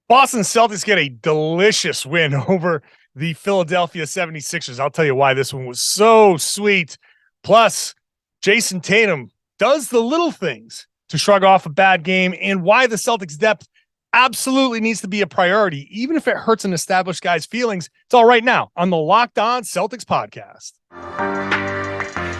Boston Celtics get a delicious win over the Philadelphia 76ers. I'll tell you why this one was so sweet. Plus, Jayson Tatum does the little things to shrug off a bad game and why the Celtics depth absolutely needs to be a priority, even if it hurts an established guy's feelings. It's all right now on the Locked On Celtics podcast.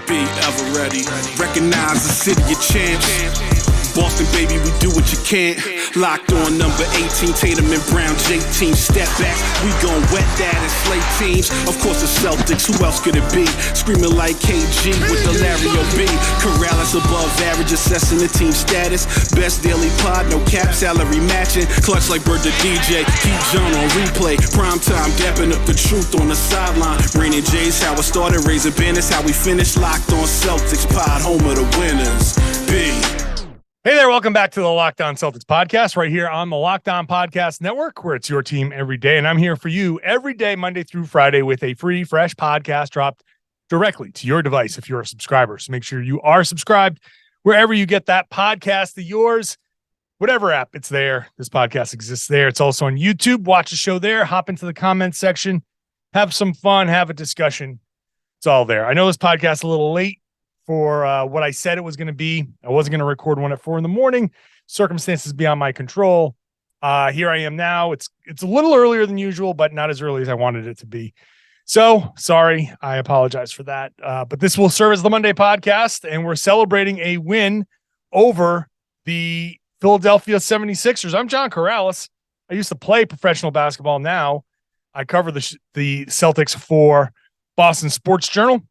Be ever ready. Recognize the city of champs. Boston, baby, we do what you can't. Locked on number 18, Tatum and Brown, J-team, step back. We gon' wet that and slay teams. Of course, the Celtics, who else could it be? Screaming like KG with the Larry O.B. Karalis above average, assessing the team status. Best daily pod, no cap, salary matching. Clutch like Bird the DJ, keep John on replay. Prime time, dapping up the truth on the sideline. Raining J's, how it started, raising banners, how we finished. Locked on Celtics pod, home of the winners. B. Hey there, welcome back to the Locked On Celtics podcast right here on the Locked On Podcast Network, where it's your team every day. And I'm here for you every day, Monday through Friday, with a free, fresh podcast dropped directly to your device if you're a subscriber. So make sure you are subscribed wherever you get that podcast of yours, whatever app it's there. This podcast exists there. It's also on YouTube. Watch the show there. Hop into the comments section. Have some fun. Have a discussion. It's all there. I know this podcast is a little late for what I said it was going to be. I wasn't going to record one at 4 a.m. Circumstances beyond my control. Here I am now. It's a little earlier than usual, but not as early as I wanted it to be. So sorry. I apologize for that. But this will serve as the Monday podcast, and we're celebrating a win over the Philadelphia 76ers. I'm John Karalis. I used to play professional basketball. Now I cover the Celtics for Boston Sports Journal.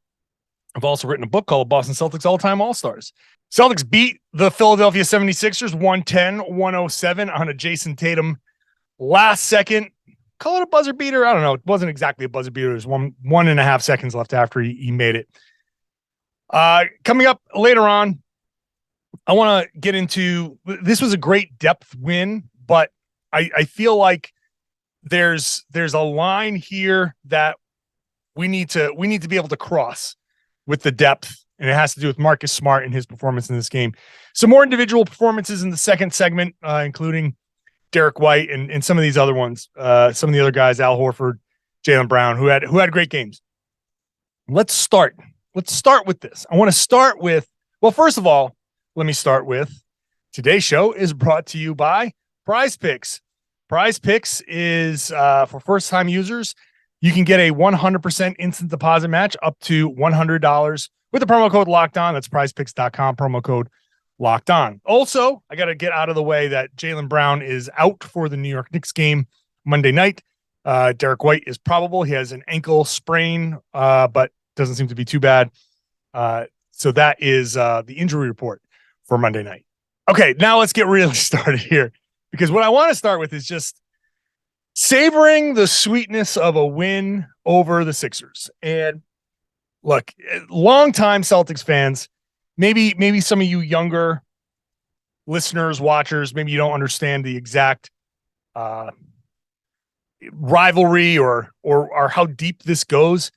I've also written a book called Boston Celtics All-Time All-Stars. Celtics beat the Philadelphia 76ers 110-107 on a Jayson Tatum last second. Call it a buzzer beater. I don't know. It wasn't exactly a buzzer beater. There's 1.5 seconds left after he made it. Coming up later on, I want to get into, this was a great depth win, but I feel like there's a line here that we need to be able to cross with the depth, and it has to do with Marcus Smart and his performance in this game. Some more individual performances in the second segment, including Derrick White and some of these other ones, some of the other guys, Al Horford, Jaylen Brown, who had great games. Let's start with this. I want to start with, well, first of all, let me start with today's show is brought to you by PrizePicks. PrizePicks is for first-time users. You can get a 100% instant deposit match up to $100 with the promo code Locked On. That's prizepicks.com, promo code Locked On. Also, I got to get out of the way that Jaylen Brown is out for the New York Knicks game Monday night. Derrick White is probable. He has an ankle sprain, but doesn't seem to be too bad. So that is the injury report for Monday night. Okay, now let's get really started here, because what I want to start with is just savoring the sweetness of a win over the Sixers. And look, longtime Celtics fans, maybe some of you younger listeners, watchers, maybe you don't understand the exact rivalry or how deep this goes.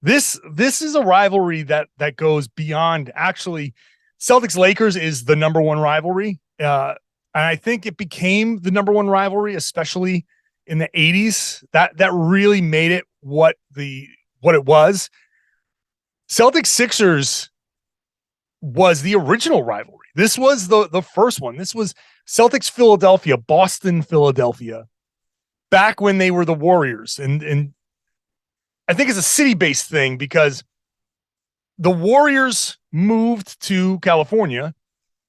This is a rivalry that goes beyond, actually. Celtics Lakers is the number one rivalry. And I think it became the number one rivalry, especially in the 80s. That really made it what it was. Celtics Sixers was the original rivalry. This was the first one. This was Celtics Philadelphia, Boston Philadelphia, back when they were the Warriors. And I think it's a city-based thing, because the Warriors moved to California.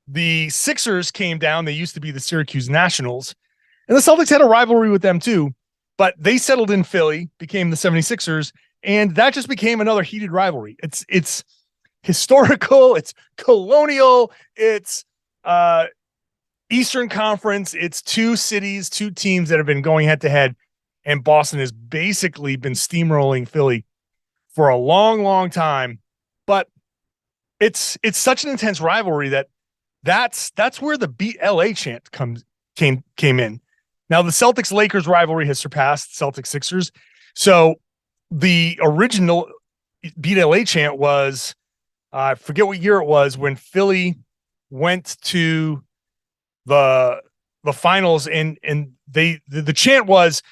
The Sixers came down. They used to be the Syracuse Nationals. And the Celtics had a rivalry with them too, but they settled in Philly, became the 76ers, and that just became another heated rivalry. It's historical, it's colonial, it's Eastern Conference, it's two cities, two teams that have been going head to head, and Boston has basically been steamrolling Philly for a long, long time. But it's such an intense rivalry that's where the Beat LA chant came in. Now, the Celtics-Lakers rivalry has surpassed Celtics-Sixers. So the original Beat LA chant was, I forget what year it was, when Philly went to the the finals, and the chant was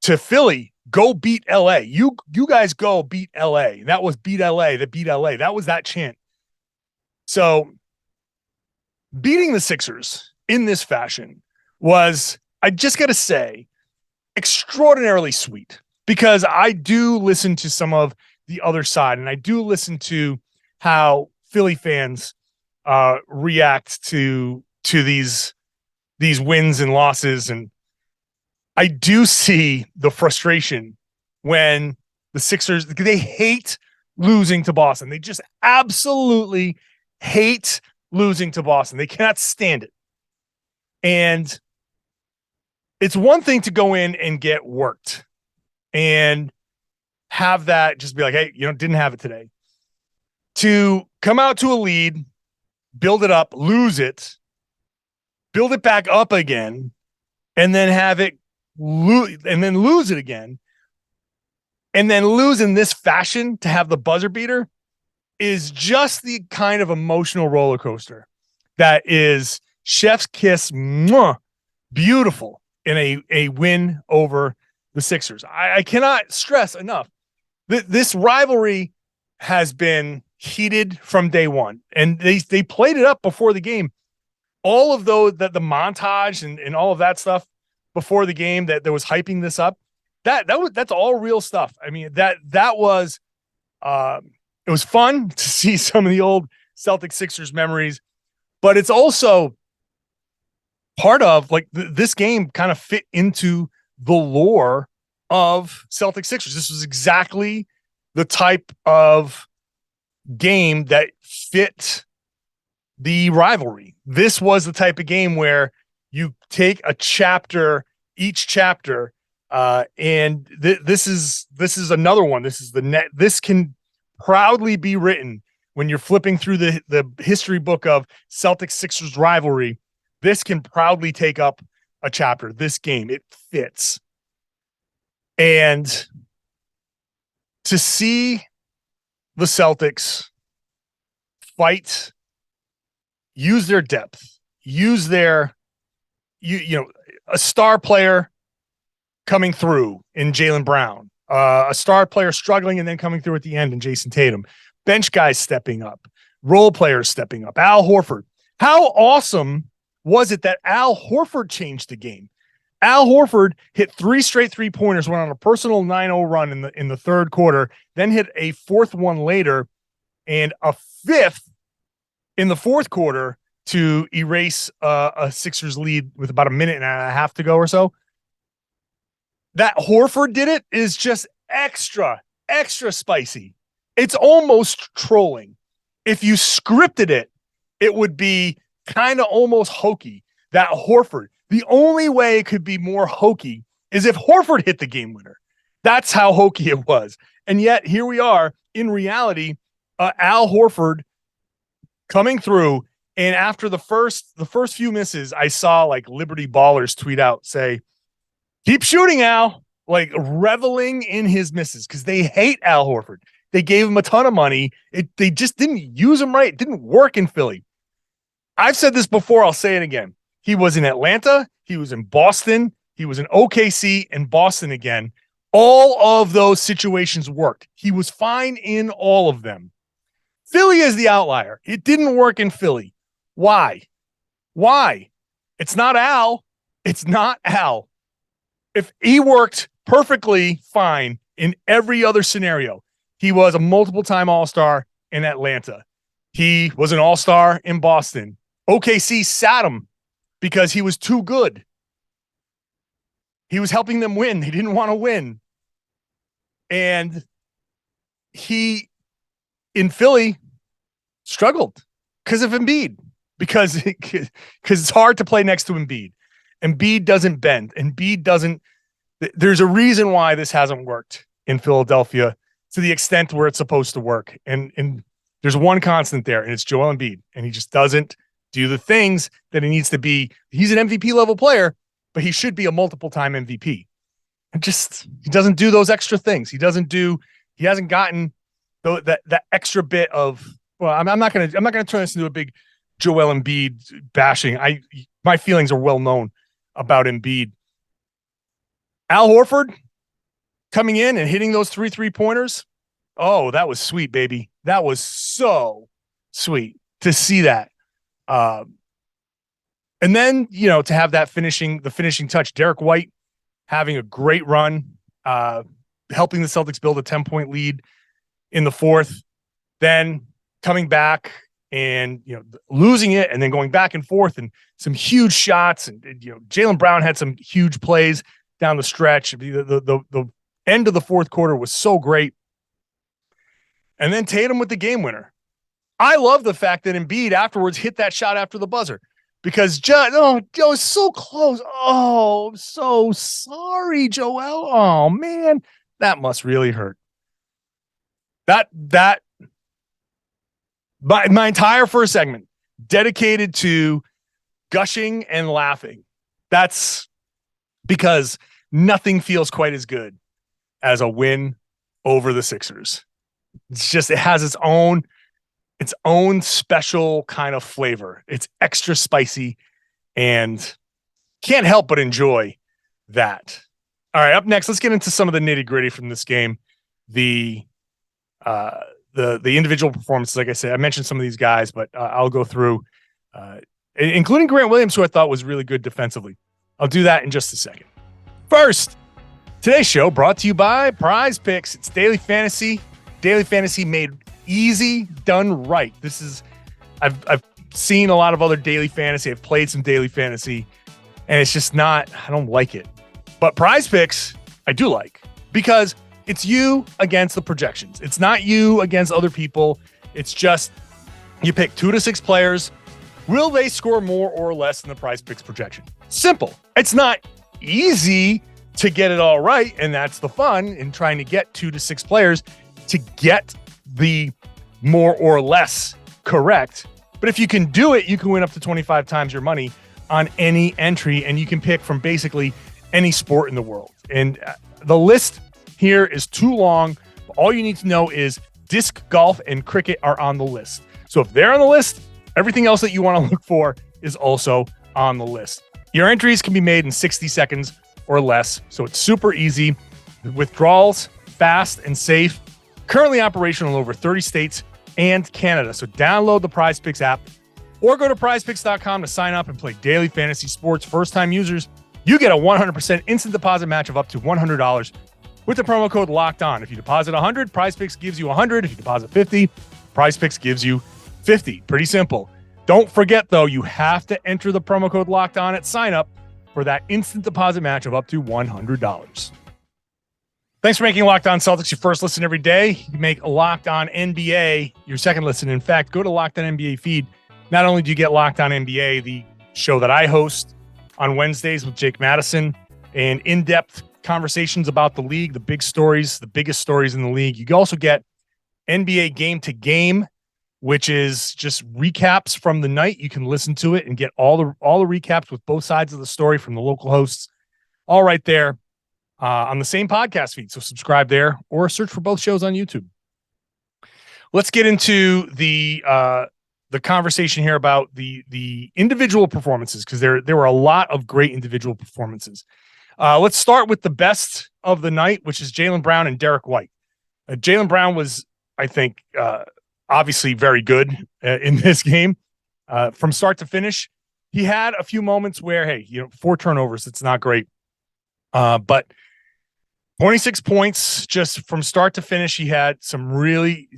to Philly, go beat LA. You guys go beat LA. That was beat LA, that beat LA. That was that chant. So beating the Sixers in this fashion was, I just got to say, extraordinarily sweet, because I do listen to some of the other side, and I do listen to how Philly fans react to these wins and losses. And I do see the frustration when the Sixers, they hate losing to Boston. They just absolutely hate losing to Boston. They cannot stand it. And it's one thing to go in and get worked and have that just be like, hey, didn't have it today. To come out to a lead, build it up, lose it, build it back up again, and then have it and then lose it again, and then lose in this fashion to have the buzzer beater is just the kind of emotional roller coaster that is chef's kiss, beautiful in a win over the Sixers. I cannot stress enough that this rivalry has been heated from day one, and they played it up before the game. All of those, that the montage and all of that stuff before the game that was hyping this up, that's all real stuff. I mean, that was it was fun to see some of the old Celtics Sixers memories, but it's also part of like this game kind of fit into the lore of Celtics Sixers. This was exactly the type of game that fit the rivalry. This was the type of game where you take a chapter, each chapter, and this is another one. This is the net. This can proudly be written when you're flipping through the history book of Celtics Sixers rivalry. This can proudly take up a chapter. This game, it fits. And to see the Celtics fight, use their depth, use their, a star player coming through in Jaylen Brown, a star player struggling and then coming through at the end in Jayson Tatum, bench guys stepping up, role players stepping up, Al Horford. How awesome was it that Al Horford changed the game? Al Horford hit 3 straight 3-pointers, went on a personal 9-0 run in the third quarter, then hit a fourth one later and a fifth in the fourth quarter to erase a Sixers lead with about a minute and a half to go or so. That Horford did it is just extra spicy. It's almost trolling. If you scripted it, it would be kind of almost hokey. That Horford, the only way it could be more hokey is if Horford hit the game winner. That's how hokey it was. And yet here we are in reality, Al Horford coming through. And after the first few misses, I saw like Liberty Ballers tweet out, say, keep shooting, Al, like reveling in his misses, because they hate Al Horford. They gave him a ton of money. They just didn't use him right. It didn't work in Philly. I've said this before. I'll say it again. He was in Atlanta. He was in Boston. He was in OKC and Boston again. All of those situations worked. He was fine in all of them. Philly is the outlier. It didn't work in Philly. Why? It's not Al. It's not Al. If he worked perfectly fine in every other scenario, he was a multiple-time All-Star in Atlanta. He was an All-Star in Boston. OKC sat him because he was too good. He was helping them win. They didn't want to win. And he, in Philly, struggled because of Embiid. Because it's hard to play next to Embiid. Embiid doesn't bend. Embiid doesn't. There's a reason why this hasn't worked in Philadelphia to the extent where it's supposed to work. And there's one constant there, and it's Joel Embiid. And he just doesn't do the things that he needs to be. He's an MVP level player, but he should be a multiple-time MVP. And he doesn't do those extra things. He hasn't gotten that extra bit of, well, I'm not gonna turn this into a big Joel Embiid bashing. My feelings are well known about Embiid. Al Horford coming in and hitting those 3-3-pointers. Oh, that was sweet, baby. That was so sweet to see that. And then, to have the finishing touch, Derrick White having a great run, helping the Celtics build a 10-point lead in the fourth, then coming back and, losing it and then going back and forth and some huge shots. And, Jaylen Brown had some huge plays down the stretch. The end of the fourth quarter was so great. And then Tatum with the game winner. I love the fact that Embiid afterwards hit that shot after the buzzer. Because it was so close. Oh, I'm so sorry, Joel. Oh man, that must really hurt. My entire first segment dedicated to gushing and laughing. That's because nothing feels quite as good as a win over the Sixers. It has its own special kind of flavor. It's extra spicy and can't help but enjoy that. All right, up next, let's get into some of the nitty-gritty from this game. The individual performances, like I said, I mentioned some of these guys, but I'll go through, including Grant Williams, who I thought was really good defensively. I'll do that in just a second. First, today's show brought to you by PrizePicks. It's daily fantasy. Daily fantasy made easy, done right. I've seen a lot of other daily fantasy. I've played some daily fantasy, and it's just I don't like it. But PrizePicks, I do like, because it's you against the projections. It's not you against other people. It's just you pick 2 to 6 players. Will they score more or less than the PrizePicks projection? Simple. It's not easy to get it all right, and that's the fun in trying to get 2 to 6 players to get the more or less correct. But if you can do it, you can win up to 25 times your money on any entry, and you can pick from basically any sport in the world. And the list here is too long. All you need to know is disc golf and cricket are on the list. So if they're on the list, everything else that you want to look for is also on the list. Your entries can be made in 60 seconds or less, so it's super easy. Withdrawals, fast and safe. Currently operational in over 30 states and Canada. So download the PrizePicks app or go to prizepicks.com to sign up and play daily fantasy sports. First-time users, you get a 100% instant deposit match of up to $100 with the promo code Locked On. If you deposit $100, PrizePicks gives you $100. If you deposit $50, PrizePicks gives you $50. Pretty simple. Don't forget, though, you have to enter the promo code Locked On at sign up for that instant deposit match of up to $100. Thanks for making Locked On Celtics your first listen every day. You make Locked On NBA your second listen. In fact, go to Locked On NBA feed. Not only do you get Locked On NBA, the show that I host on Wednesdays with Jake Madison, and in-depth conversations about the league, the big stories, the biggest stories in the league. You also get NBA Game to Game, which is just recaps from the night. You can listen to it and get all the recaps with both sides of the story from the local hosts, all right there. On the same podcast feed. So subscribe there or search for both shows on YouTube. Let's get into the conversation here about the individual performances, because there were a lot of great individual performances. Let's start with the best of the night, which is Jaylen Brown and Derrick White. Jaylen Brown was, I think, obviously very good in this game. From start to finish, he had a few moments where, 4 turnovers, it's not great. But 26 points just from start to finish. He had some really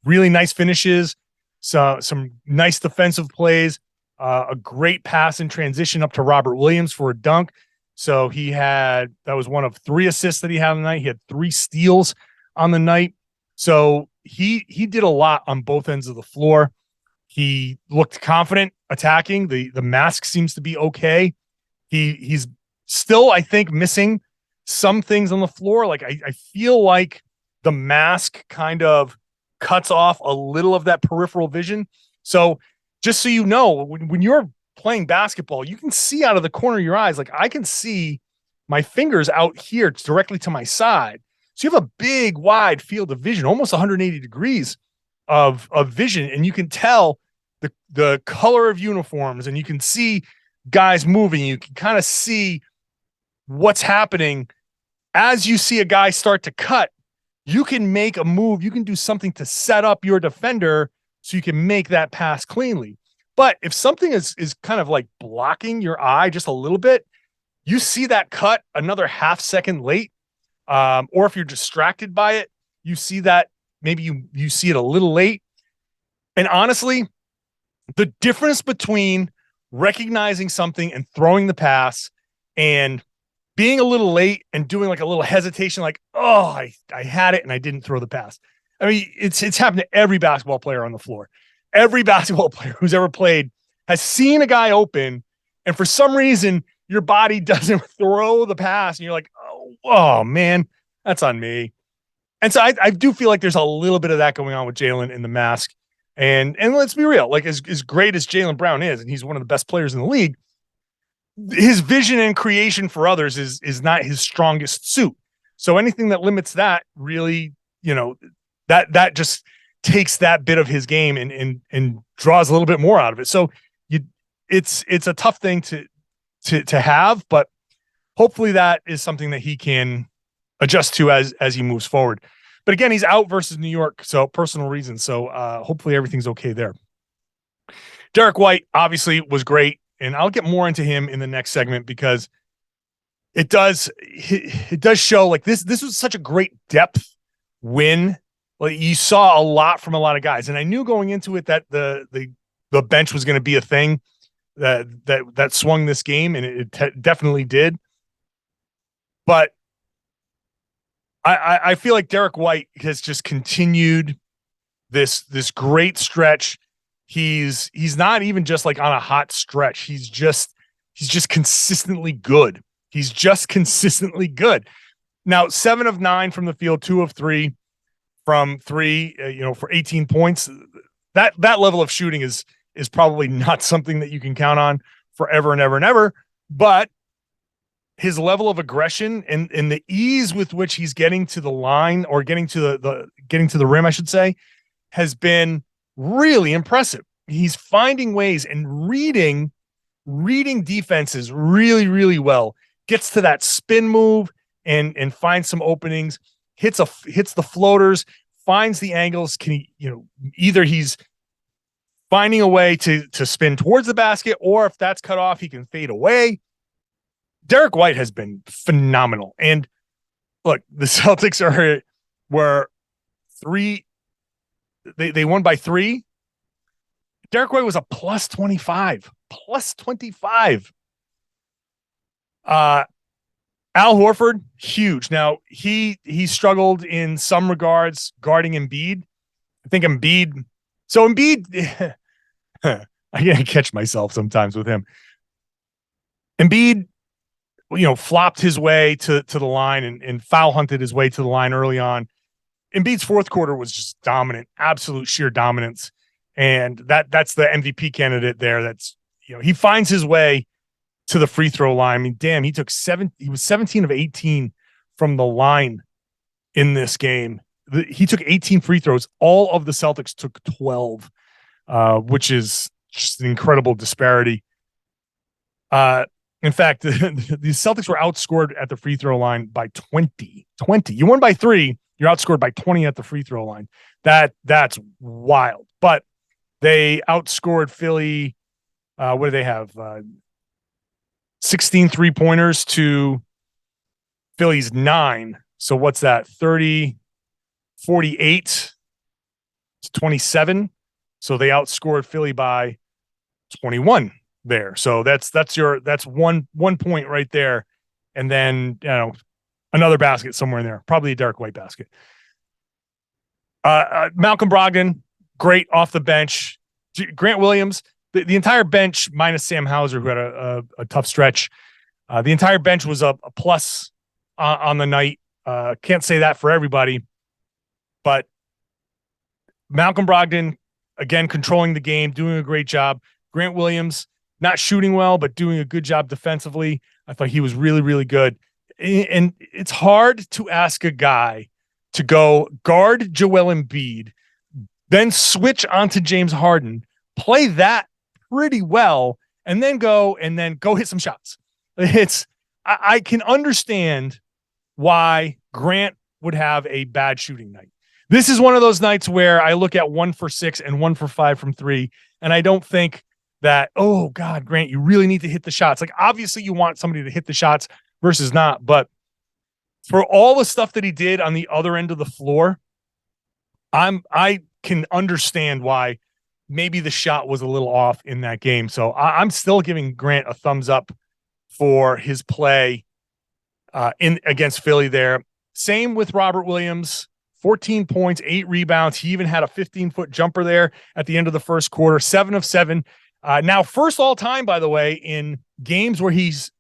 nice finishes, some nice defensive plays, a great pass in transition up to Robert Williams for a dunk. So that was one of 3 assists that he had on the night. He had 3 steals on the night. So he did a lot on both ends of the floor. He looked confident attacking. The mask seems to be okay. He's still, I think, missing some things on the floor. Like I feel like the mask kind of cuts off a little of that peripheral vision. So just so you know, when you're playing basketball, you can see out of the corner of your eyes. Like I can see my fingers out here directly to my side. So you have a big, wide field of vision, almost 180 degrees of vision. And you can tell the color of uniforms, and you can see guys moving. You can kind of see what's happening. As you see a guy start to cut, you can make a move. You can do something to set up your defender so you can make that pass cleanly. But if something is kind of like blocking your eye just a little bit, you see that cut another half second late, or if you're distracted by it, you see that maybe you see it a little late. And honestly, the difference between recognizing something and throwing the pass and being a little late and doing like a little hesitation, like, oh, I had it and I didn't throw the pass. I mean, it's happened to every basketball player on the floor. Every basketball player who's ever played has seen a guy open, and for some reason, your body doesn't throw the pass, and you're like, oh man, that's on me. And so I do feel like there's a little bit of that going on with Jaylen in the mask. And let's be real, like as great as Jaylen Brown is, and he's one of the best players in the league, his vision and creation for others is not his strongest suit. So anything that limits that really, that just takes that bit of his game and draws a little bit more out of it. So it's a tough thing to have, but hopefully that is something that he can adjust to as he moves forward. But again, he's out versus New York, so personal reasons. So hopefully everything's okay there. Derrick White obviously was great, and I'll get more into him in the next segment because it does show like this was such a great depth win. Like you saw a lot from a lot of guys, and I knew going into it that the bench was going to be a thing that swung this game, and it definitely did. But I feel like Derrick White has just continued this great stretch. He's not even just like on a hot stretch. He's just consistently good. He's just consistently good. Now, 7 of 9 from the field, 2 of 3 from 3, for 18 points. That level of shooting is probably not something that you can count on forever and ever and ever, but his level of aggression and the ease with which he's getting to the line or getting to the rim, I should say, has been really impressive. He's finding ways and reading defenses really, really well. Gets to that spin move and finds some openings, hits the floaters, finds the angles. Can he, either he's finding a way to spin towards the basket, or if that's cut off, he can fade away. Derrick White has been phenomenal. And look, the Celtics were 3. They won by 3. Derrick White was a plus 25. Al Horford, huge. Now he struggled in some regards guarding Embiid. I think Embiid. I can't catch myself sometimes with him. Embiid, flopped his way to the line and foul hunted his way to the line early on. Embiid's fourth quarter was just dominant, absolute sheer dominance. And that's the MVP candidate there. That's, he finds his way to the free throw line. I mean, damn, he was 17 of 18 from the line in this game. He took 18 free throws. All of the Celtics took 12, which is just an incredible disparity. In fact, the Celtics were outscored at the free throw line by 20. You won by 3, you're outscored by 20 at the free throw line. That's wild. But they outscored Philly. What do they have? 16 3-pointers to Philly's 9. So what's that? 48 to 27. So they outscored Philly by 21 there. So that's one point right there. And then, another basket somewhere in there, probably a Derrick White basket. Malcolm Brogdon, great off the bench. Grant Williams, the entire bench minus Sam Hauser, who had a tough stretch. The entire bench was a plus on the night. Can't say that for everybody, but Malcolm Brogdon, again, controlling the game, doing a great job. Grant Williams, not shooting well, but doing a good job defensively. I thought he was really, really good. And it's hard to ask a guy to go guard Joel Embiid, then switch onto James Harden, play that pretty well, and then go hit some shots. I can understand why Grant would have a bad shooting night. This is one of those nights where I look at 1 for 6 and 1 for 5 from 3, and I don't think that, oh God, Grant, you really need to hit the shots. Like, obviously you want somebody to hit the shots versus not, but for all the stuff that he did on the other end of the floor, I can understand why maybe the shot was a little off in that game. So I'm still giving Grant a thumbs up for his play in against Philly there. Same with Robert Williams, 14 points, 8 rebounds. He even had a 15-foot jumper there at the end of the first quarter, 7 of 7. Now, first all time, by the way, in games where he's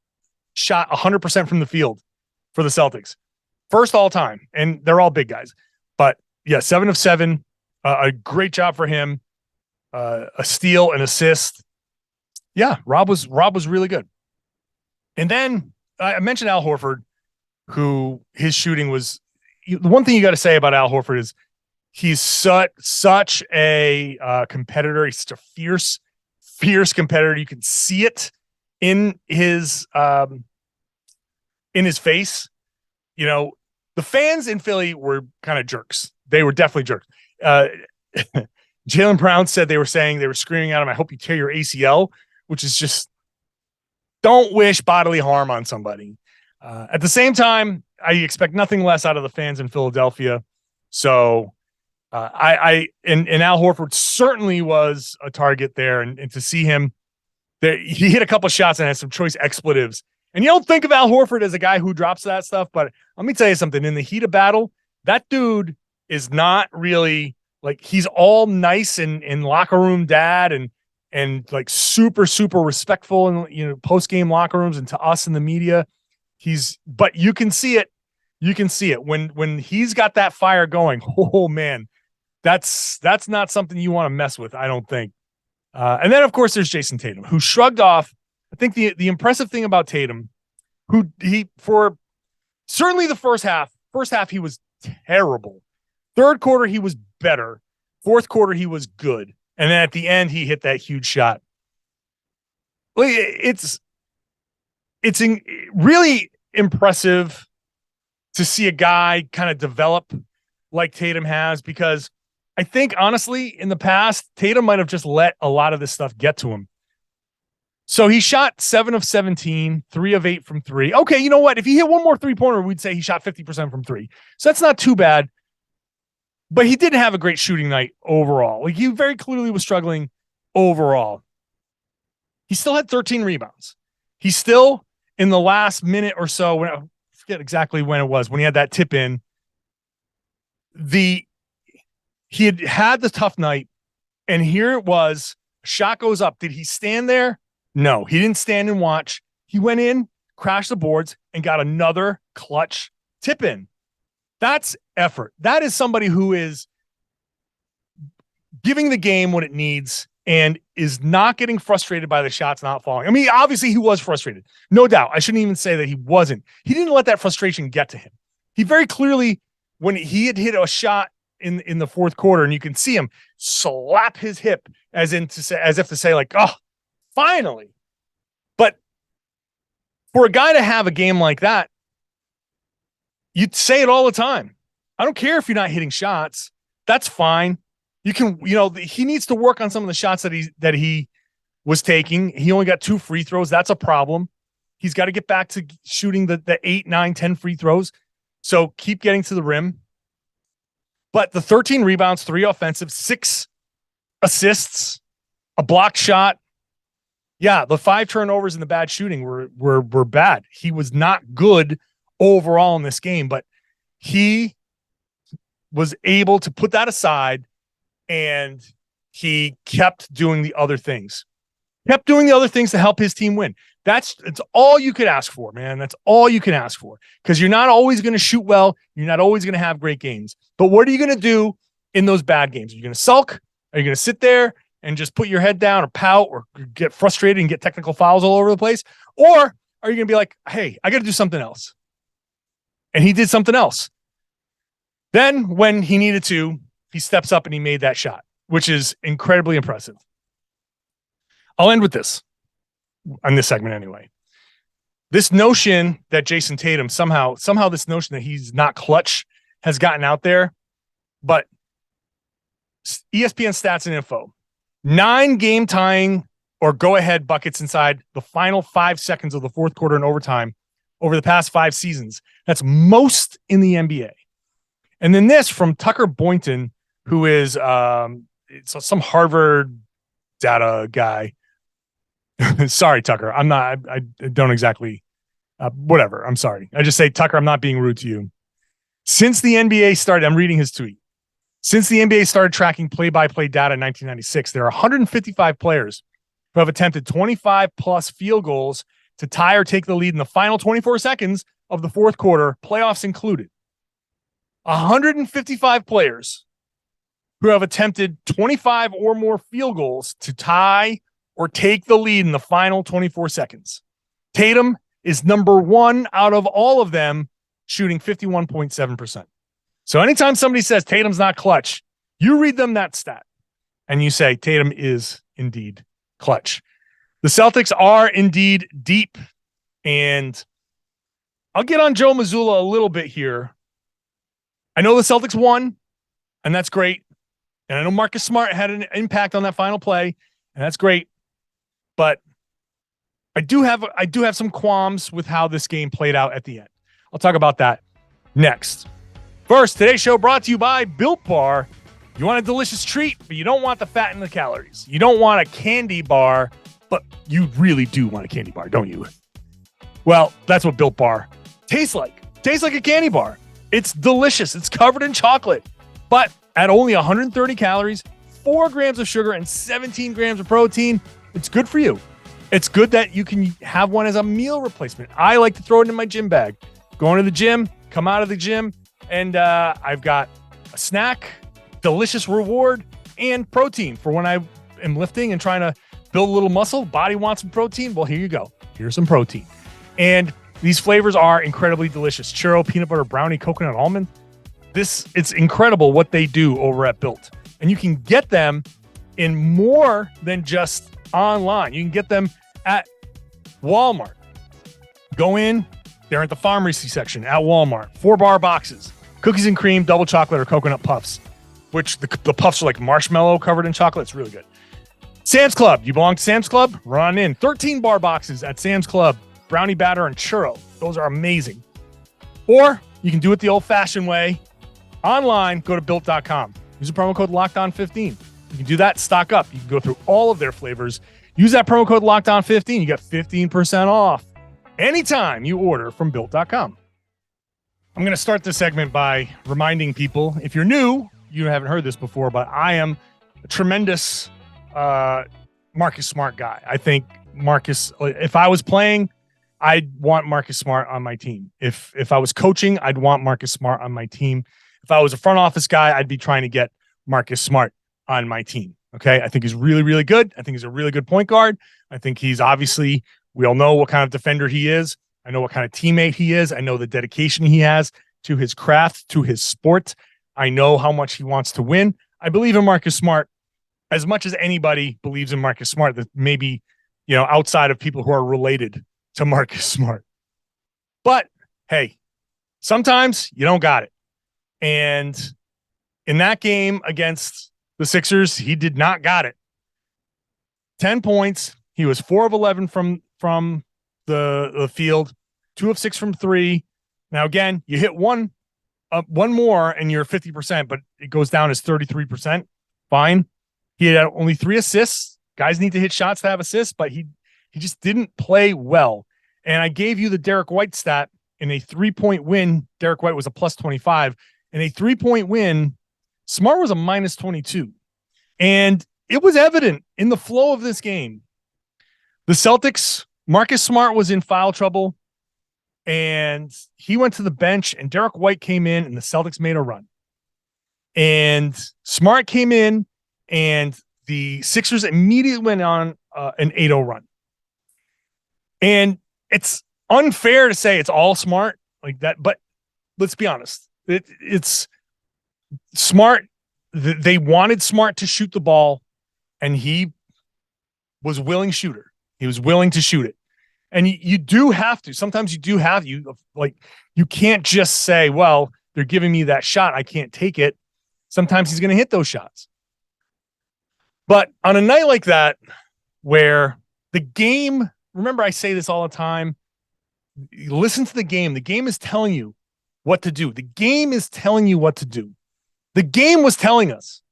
shot 100% from the field for the Celtics. First all time, and they're all big guys. But yeah, 7 of 7, a great job for him. A steal, an assist. Yeah, Rob was really good. And then I mentioned Al Horford, who his shooting was. The one thing you got to say about Al Horford is he's such a competitor. He's such a fierce competitor. You can see it in his face. You know, the fans in Philly were kind of jerks. They were definitely jerks. Jaylen Brown said they were screaming at him, "I hope you tear your ACL," which is just, don't wish bodily harm on somebody. At the same time, I expect nothing less out of the fans in Philadelphia. So and Al Horford certainly was a target there. And to see him there, he hit a couple of shots and had some choice expletives. And you don't think of Al Horford as a guy who drops that stuff, but let me tell you something. In the heat of battle, that dude is not really like, he's all nice and locker room dad and like super respectful in, you know, post game locker rooms and to us in the media. But you can see it. You can see it when he's got that fire going. Oh man, that's not something you want to mess with, I don't think. And then of course there's Jayson Tatum, who shrugged off. I think the impressive thing about Tatum, for certainly the first half he was terrible. Third quarter he was better. Fourth quarter he was good. And then at the end he hit that huge shot. It's really impressive to see a guy kind of develop like Tatum has, because I think honestly in the past Tatum might have just let a lot of this stuff get to him. So he shot 7 of 17, 3 of 8 from 3. Okay, you know what? If he hit one more 3-pointer, we'd say he shot 50% from 3. So that's not too bad. But he didn't have a great shooting night overall. Like, he very clearly was struggling overall. He still had 13 rebounds. He still, in the last minute or so, I forget exactly when it was, when he had that tip in, he had the tough night, and here it was, shot goes up. Did he stand there? No, he didn't stand and watch. He went in, crashed the boards, and got another clutch tip in. That's effort. That is somebody who is giving the game what it needs and is not getting frustrated by the shots not falling. I mean, obviously he was frustrated. No doubt. I shouldn't even say that he wasn't. He didn't let that frustration get to him. He very clearly, when he had hit a shot in the fourth quarter, and you can see him slap his hip as if to say like, oh, finally. But for a guy to have a game like that, you'd say it all the time. I don't care if you're not hitting shots. That's fine. You can, he needs to work on some of the shots that he was taking. He only got 2 free throws. That's a problem. He's got to get back to shooting the 8, 9, 10 free throws. So keep getting to the rim. But the 13 rebounds, 3 offensive, 6 assists, a blocked shot. Yeah, the 5 turnovers and the bad shooting were bad. He was not good overall in this game, but he was able to put that aside, and he kept doing the other things. Kept doing the other things to help his team win. It's all you could ask for, man. That's all you can ask for, because you're not always going to shoot well. You're not always going to have great games. But what are you going to do in those bad games? Are you going to sulk? Are you going to sit there and just put your head down or pout or get frustrated and get technical fouls all over the place? Or are you going to be like, hey, I got to do something else? And he did something else. Then when he needed to, he steps up and he made that shot, which is incredibly impressive. I'll end with this. on this segment anyway. This notion that Jayson Tatum somehow this notion that he's not clutch has gotten out there, but ESPN stats and info, 9 game tying or go ahead buckets inside the final 5 seconds of the fourth quarter and overtime over the past 5 seasons. That's most in the NBA. And then this from Tucker Boynton, who is some Harvard data guy. Sorry, Tucker. I'm not, I don't exactly, whatever. I'm sorry. I just say, Tucker, I'm not being rude to you. Since the NBA started, I'm reading his tweet. Since the NBA started tracking play-by-play data in 1996, there are 155 players who have attempted 25 plus field goals to tie or take the lead in the final 24 seconds of the fourth quarter, playoffs included. 155 players who have attempted 25 or more field goals to tie or take the lead in the final 24 seconds. Tatum is number 1 out of all of them, shooting 51.7%. So anytime somebody says Tatum's not clutch, you read them that stat and you say Tatum is indeed clutch. The Celtics are indeed deep, and I'll get on Joe Mazzulla a little bit here. I know the Celtics won, and that's great. And I know Marcus Smart had an impact on that final play, and that's great. But I do have some qualms with how this game played out at the end. I'll talk about that next. First, today's show brought to you by Built Bar. You want a delicious treat, but you don't want the fat and the calories. You don't want a candy bar, but you really do want a candy bar, don't you? Well, that's what Built Bar tastes like. Tastes like a candy bar. It's delicious. It's covered in chocolate, but at only 130 calories, 4 grams of sugar, and 17 grams of protein, it's good for you. It's good that you can have one as a meal replacement. I like to throw it in my gym bag. Going to the gym, come out of the gym, and I've got a snack, delicious reward, and protein for when I am lifting and trying to build a little muscle. Body wants some protein. Well, here you go. Here's some protein. And these flavors are incredibly delicious. Churro, peanut butter, brownie, coconut, almond. It's incredible what they do over at Built. And you can get them in more than just online. You can get them at Walmart. Go in, they're at the pharmacy section at Walmart. 4-bar boxes, cookies and cream, double chocolate, or coconut puffs, which the puffs are like marshmallow covered in chocolate. It's really good. Sam's Club. You belong to Sam's Club? Run in. 13-bar boxes at Sam's Club. Brownie batter and churro. Those are amazing. Or you can do it the old-fashioned way. Online, go to Built.com. Use the promo code LOCKEDON15. You can do that, stock up. You can go through all of their flavors. Use that promo code LOCKEDON15. You get 15% off anytime you order from Built.com. I'm going to start this segment by reminding people, if you're new, you haven't heard this before, but I am a tremendous Marcus Smart guy. I think Marcus, if I was playing, I'd want Marcus Smart on my team. If I was coaching, I'd want Marcus Smart on my team. If I was a front office guy, I'd be trying to get Marcus Smart on my team. Okay. I think he's really, really good. I think he's a really good point guard. I think he's obviously, we all know what kind of defender he is. I know what kind of teammate he is. I know the dedication he has to his craft, to his sport. I know how much he wants to win. I believe in Marcus Smart as much as anybody believes in Marcus Smart, that maybe, outside of people who are related to Marcus Smart. But hey, sometimes you don't got it. And in that game against the Sixers, he did not got it. 10 points. He was 4 of 11 from the field, 2 of 6 from 3. Now, again, you hit one more and you're 50%, but it goes down as 33%. Fine. He had only 3 assists. Guys need to hit shots to have assists, but he just didn't play well. And I gave you the Derrick White stat. In a 3-point win, Derrick White was a plus 25. In a 3-point win, Smart was a minus 22. And it was evident in the flow of this game. The Celtics, Marcus Smart was in foul trouble, and he went to the bench, and Derrick White came in, and the Celtics made a run. And Smart came in, and the Sixers immediately went on an 8-0 run. And it's unfair to say it's all Smart like that, but let's be honest. It's Smart. They wanted Smart to shoot the ball, and he was a willing shooter. He was willing to shoot it. And you do have to. Sometimes you can't just say, well, they're giving me that shot, I can't take it. Sometimes he's going to hit those shots. But on a night like that, where the game, remember I say this all the time, listen to the game. The game is telling you what to do. The game is telling you what to do. The game was telling us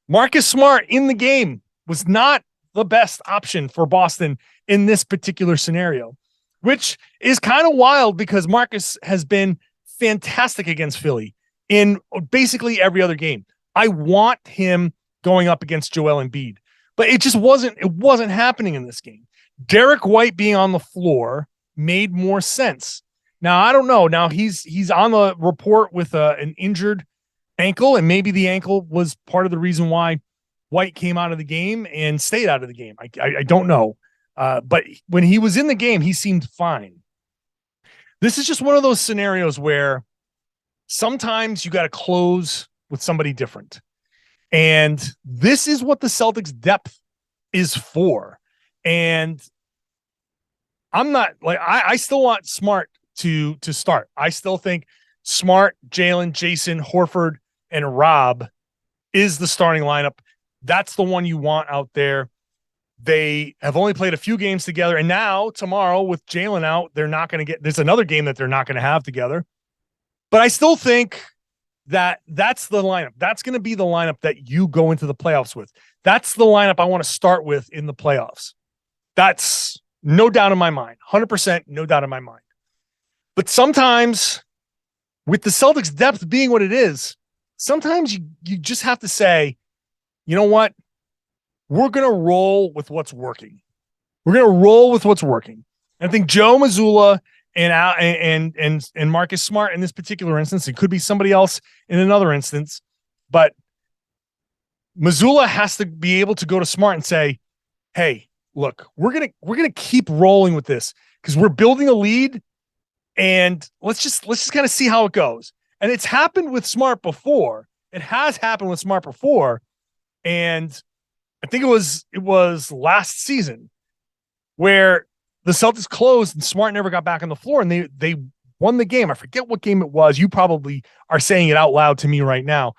Marcus Smart in the game was not the best option for Boston in this particular scenario, which is kind of wild because Marcus has been fantastic against Philly in basically every other game. I want him going up against Joel Embiid, but it wasn't happening in this game. Derrick White being on the floor made more sense. Now, I don't know. Now he's on the report with an injured ankle, and maybe the ankle was part of the reason why White came out of the game and stayed out of the game. I don't know. But when he was in the game, he seemed fine. This is just one of those scenarios where sometimes you got to close with somebody different. And this is what the Celtics depth is for. And I'm not like, I still want Smart to start. I still think Smart, Jaylen, Jayson, Horford, and Rob is the starting lineup. That's the one you want out there. They have only played a few games together. And now tomorrow with Jaylen out, there's another game that they're not going to have together. But I still think that's the lineup. That's going to be the lineup that you go into the playoffs with. That's the lineup I want to start with in the playoffs. That's no doubt in my mind. 100% no doubt in my mind. But sometimes with the Celtics depth being what it is, sometimes you just have to say, you know what? We're going to roll with what's working. We're going to roll with what's working. And I think Joe Mazzulla and Marcus Smart in this particular instance, it could be somebody else in another instance, but Mazzulla has to be able to go to Smart and say, hey, look, we're going to keep rolling with this because we're building a lead, and let's just kind of see how it goes. And it's happened with Smart before. It has happened with Smart before. And I think it was last season where the Celtics closed and Smart never got back on the floor, and they won the game. I forget what game it was. You probably are saying it out loud to me right now,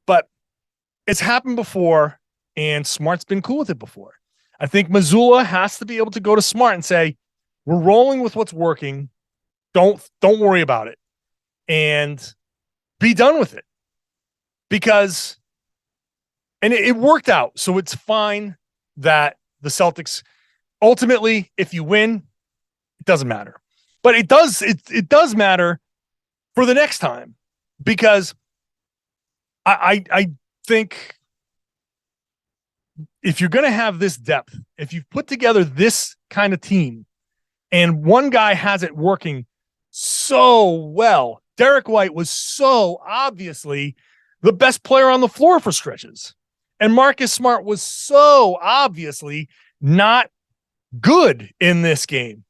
but it's happened before, and Smart's been cool with it before. I think Mazzulla has to be able to go to Smart and say, we're rolling with what's working. Don't worry about it, and be done with it, because it worked out. So it's fine that the Celtics ultimately, if you win, it doesn't matter, but it does matter for the next time, because I think if you're going to have this depth, if you've put together this kind of team and one guy has it working so well, Derrick White was so obviously the best player on the floor for stretches, and Marcus Smart was so obviously not good in this game,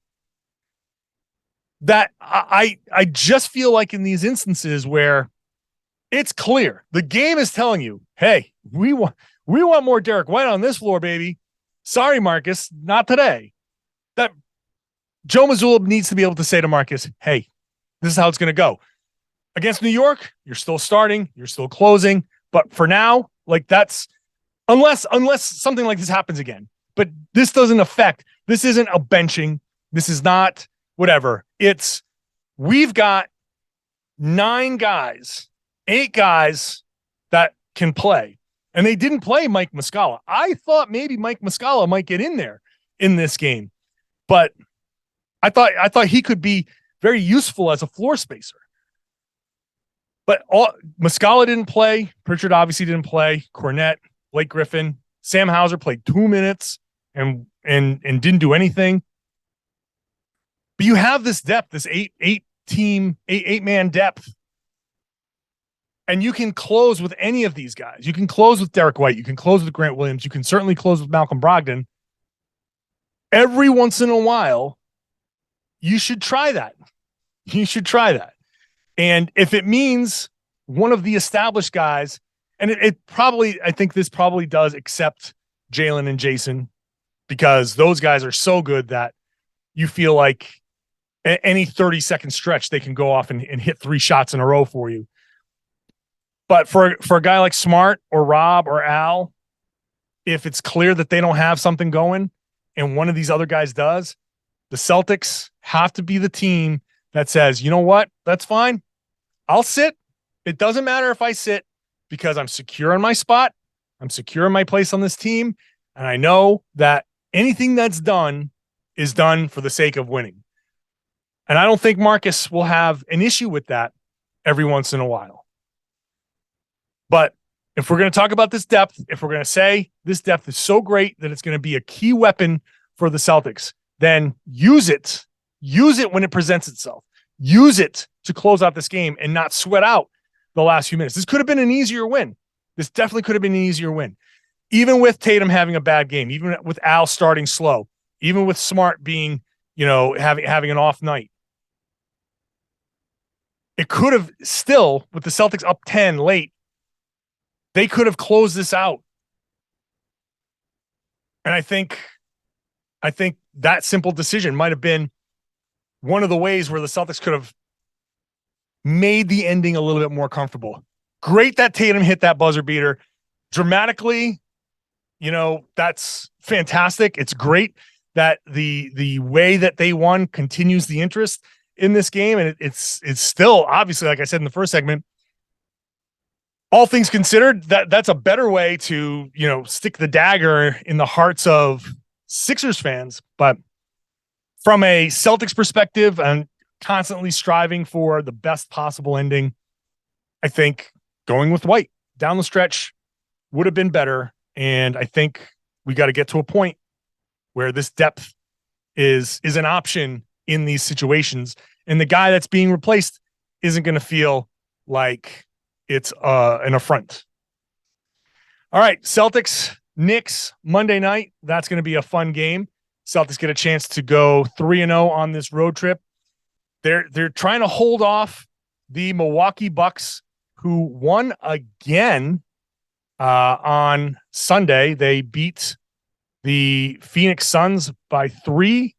that I just feel like in these instances where it's clear, the game is telling you, hey, we want more Derrick White on this floor, baby. Sorry, Marcus, not today. That Joe Mazzulla needs to be able to say to Marcus, hey, this is how it's going to go. Against New York, you're still starting, you're still closing, but for now, like that's unless something like this happens again. But this doesn't affect. This isn't a benching. This is not whatever. We've got 8 guys that can play, and they didn't play Mike Muscala. I thought maybe Mike Muscala might get in there in this game, but I thought he could be very useful as a floor spacer. But Muscala didn't play. Pritchard obviously didn't play. Cornette, Blake Griffin, Sam Hauser played 2 minutes and didn't do anything. But you have this depth, this eight man depth, and you can close with any of these guys. You can close with Derrick White. You can close with Grant Williams. You can certainly close with Malcolm Brogdon. Every once in a while, you should try that. You should try that. And if it means one of the established guys, and it probably, I think this probably does, except Jaylen and Jayson, because those guys are so good that you feel like any 30-second stretch, they can go off and hit 3 shots in a row for you. But for a guy like Smart or Rob or Al, if it's clear that they don't have something going and one of these other guys does, the Celtics have to be the team that says, you know what, that's fine. I'll sit. It doesn't matter if I sit because I'm secure in my spot. I'm secure in my place on this team. And I know that anything that's done is done for the sake of winning. And I don't think Marcus will have an issue with that every once in a while. But if we're going to talk about this depth, if we're going to say this depth is so great that it's going to be a key weapon for the Celtics, then use it. Use it when it presents itself. Use it to close out this game and not sweat out the last few minutes. This could have been an easier win. This definitely could have been an easier win. Even with Tatum having a bad game, even with Al starting slow, even with Smart being, having an off night. It could have still, with the Celtics up 10 late, they could have closed this out. And I think that simple decision might have been one of the ways where the Celtics could have made the ending a little bit more comfortable. Great that Tatum hit that buzzer beater. Dramatically, that's fantastic. It's great that the way that they won continues the interest in this game. And it's still, obviously, like I said in the first segment, all things considered, that's a better way to, stick the dagger in the hearts of Sixers fans. But from a Celtics perspective and constantly striving for the best possible ending, I think going with White down the stretch would have been better. And I think we got to get to a point where this depth is an option in these situations. And the guy that's being replaced isn't going to feel like it's an affront. All right, Celtics, Knicks, Monday night. That's going to be a fun game. Celtics get a chance to go 3-0 on this road trip. They're trying to hold off the Milwaukee Bucks, who won again on Sunday. They beat the Phoenix Suns by 3.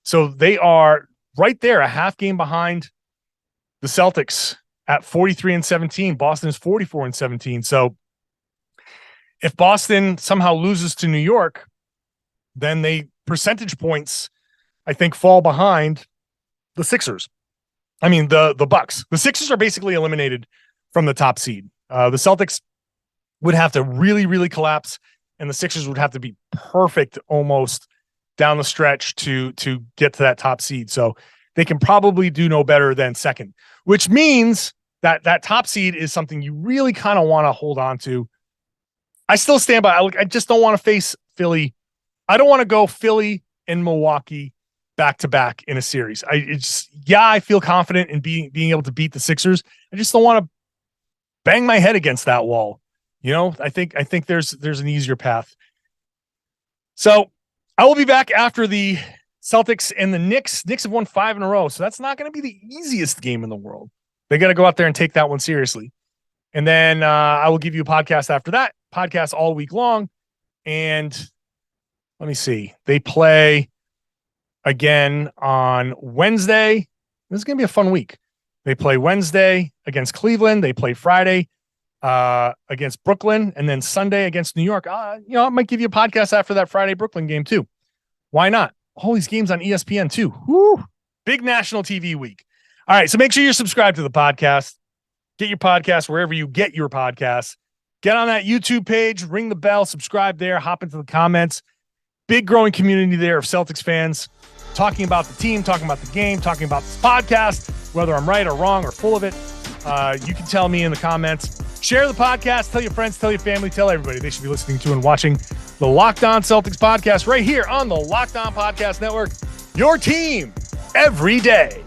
So they are right there, a half game behind the Celtics at 43-17. Boston is 44-17. So if Boston somehow loses to New York, then they percentage points, I think, fall behind the Sixers. I mean, the Bucks. The Sixers are basically eliminated from the top seed. The Celtics would have to really, really collapse, and the Sixers would have to be perfect almost down the stretch to get to that top seed. So they can probably do no better than second, which means that top seed is something you really kind of want to hold on to. I still stand by. I just don't want to face Philly. I don't want to go Philly and Milwaukee back to back in a series. I feel confident in being able to beat the Sixers. I just don't want to bang my head against that wall. I think there's an easier path. So I will be back after the Celtics and the Knicks. Knicks have won 5 in a row, so that's not going to be the easiest game in the world. They got to go out there and take that one seriously. And then I will give you a podcast after that. Podcast all week long. And let me see. They play again on Wednesday. This is going to be a fun week. They play Wednesday against Cleveland. They play Friday against Brooklyn, and then Sunday against New York. I might give you a podcast after that Friday Brooklyn game too. Why not? All these games on ESPN too. Woo! Big national TV week. All right, so make sure you're subscribed to the podcast. Get your podcast wherever you get your podcasts. Get on that YouTube page, ring the bell, subscribe there, hop into the comments. Big growing community there of Celtics fans talking about the team, talking about the game, talking about this podcast, whether I'm right or wrong or full of it. You can tell me in the comments. Share the podcast, tell your friends, tell your family, tell everybody they should be listening to and watching the Locked On Celtics podcast right here on the Locked On Podcast Network. Your team every day.